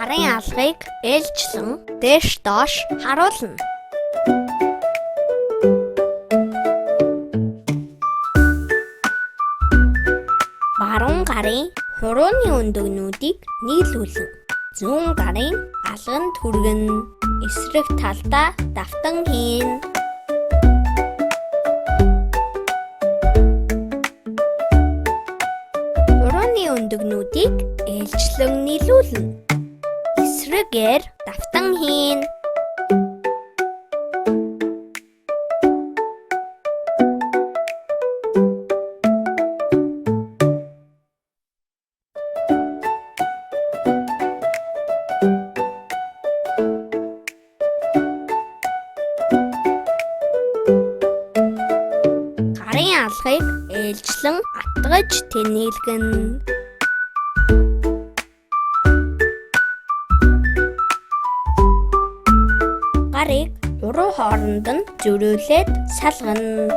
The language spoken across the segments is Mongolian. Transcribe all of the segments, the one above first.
Гарын алгыг ээлжлэн дээш доош харуулна. Баруун гарын хурууны өндөгнүүдийг нийлүүлэн зүүн гарын алган түргэн эсрэг талдаа давтан хийн. Хурууны өндөгнүүдийг ээлжлэн нийлүүлнэ. Эсрэгээр давтан хийн. Гарын алгыг ээлжлэн атгаж тэнээлгэнэ. Гарыг уруу хооронд нь зөрүүлээд салгана.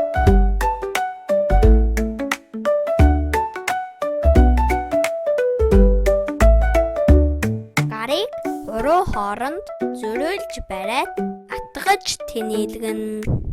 Гарыг уруу хооронд зөрүүлж бариад атгаж тэнээлгэнэ.